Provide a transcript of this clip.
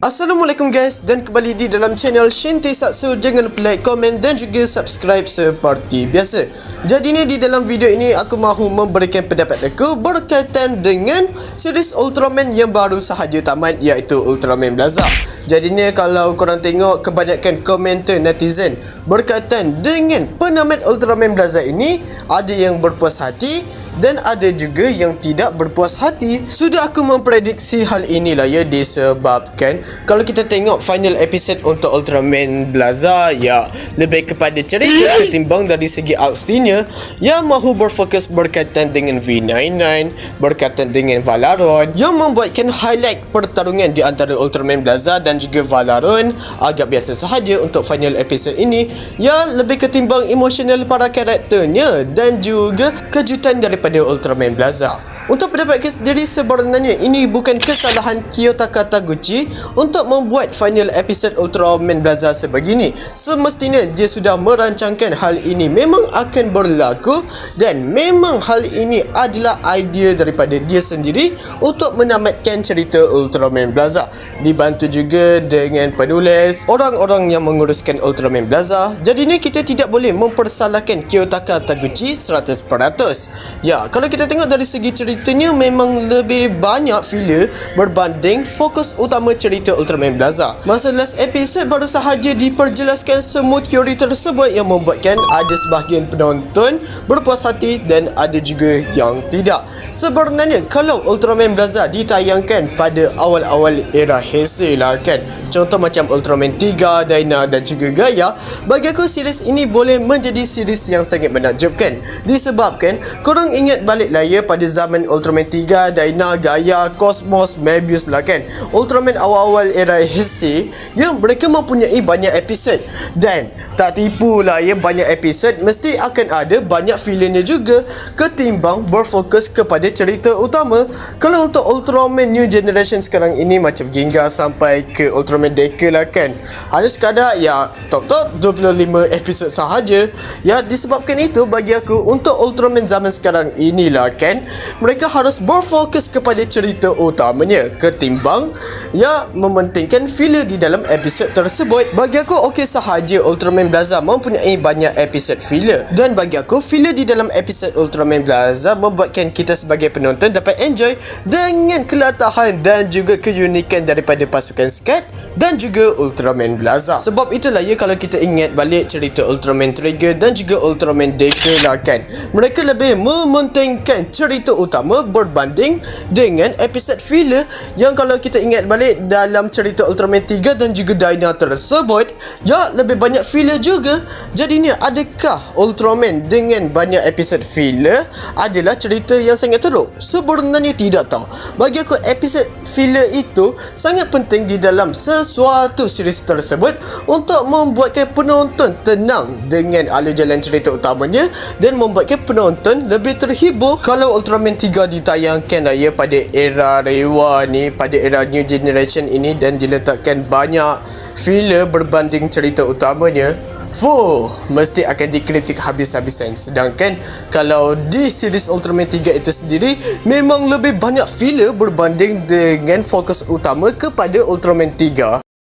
Assalamualaikum guys, dan kembali di dalam channel Shinty Satsu. Jangan lupa like, komen dan juga subscribe seperti biasa. Jadi ni di dalam video ini aku mahu memberikan pendapat aku berkaitan dengan series Ultraman yang baru sahaja tamat, iaitu Ultraman Blaza. Jadi ni kalau korang tengok kebanyakan komentar netizen berkaitan dengan penamat Ultraman Blaza ini, ada yang berpuas hati dan ada juga yang tidak berpuas hati. Sudah aku memprediksi hal inilah ya, disebabkan kalau kita tengok final episode untuk Ultraman Blaza, ya lebih kepada cerita ketimbang dari segi aksinya yang mahu berfokus berkaitan dengan V99, berkaitan dengan Valorant, yang membuatkan highlight pertarungan di antara Ultraman Blaza dan juga Valorant agak biasa sahaja untuk final episode ini, ya lebih ketimbang emosional para karakternya dan juga kejutan daripada Ultraman Blaza. Untuk pendapat aku sendiri, sebenarnya ini bukan kesalahan Kiyotaka Taguchi untuk membuat final episode Ultraman Blaza sebegini. Semestinya dia sudah merancangkan hal ini memang akan berlaku dan memang hal ini adalah idea daripada dia sendiri untuk menamatkan cerita Ultraman Blaza, dibantu juga dengan penulis, orang-orang yang menguruskan Ultraman Blaza. Jadi ni kita tidak boleh mempersalahkan Kiyotaka Taguchi 100%. Ya, kalau kita tengok dari segi ceritanya memang lebih banyak filler berbanding fokus utama cerita Ultraman Blaza. Masa last episode baru sahaja diperjelaskan semua teori tersebut yang membuatkan ada sebahagian penonton berpuas hati dan ada juga yang tidak. Sebenarnya kalau Ultraman Blaza ditayangkan pada awal-awal era Heisei lah kan, contoh macam Ultraman 3, Dyna dan juga Gaia, bagi aku series ini boleh menjadi series yang sangat menakjubkan. Disebabkan korang ingat balik lah ya pada zaman Ultraman 3, Dyna, Gaia, Cosmos, Mebius lah kan, Ultraman awal-awal era Heisei yang mereka mempunyai banyak episod. Dan tak tipu lah ya, banyak episod mesti akan ada banyak filenya juga ketimbang berfokus kepada cerita utama. Kalau untuk Ultraman New Generation sekarang ini macam Gengar sampai ke Ultraman Deca lah kan, hanya sekadar ya top 25 episod sahaja. Ya, disebabkan itu bagi aku untuk Ultraman zaman sekarang inilah kan, mereka harus berfokus kepada cerita utamanya ketimbang ya mementingkan filler di dalam episod tersebut. Bagi aku okey sahaja Ultraman Blaza mempunyai banyak episod filler, dan bagi aku filler di dalam episod Ultraman Blaza membuatkan kita sebagai penonton dapat enjoy dengan kelatahan dan juga keunikan daripada pasukan Skat dan juga Ultraman Blaza. Sebab itulah ya, kalau kita ingat balik cerita Ultraman Trigger dan juga Ultraman Deca lah kan, mereka lebih mementingkan cerita utama berbanding dengan episod filler yang kalau kita ingat balik dalam cerita Ultraman 3 dan juga Dyna tersebut, ya lebih banyak filler juga. Jadinya adakah Ultraman dengan banyak episod filler adalah cerita yang sangat teruk? Sebenarnya tidak tahu. Bagi aku episod filler itu sangat penting di dalam sesuatu series tersebut untuk membuatkan penonton tenang dengan alur jalan cerita utamanya dan membuatkan penonton lebih terhibur. Kalau Ultraman 3 ditayangkan lah ya pada era Reiwa ni, pada era New Generation ini, dan diletakkan banyak filler berbanding cerita utamanya, mesti akan dikritik habis-habisan. Sedangkan kalau di series Ultraman 3 itu sendiri memang lebih banyak filler berbanding dengan fokus utama kepada Ultraman 3.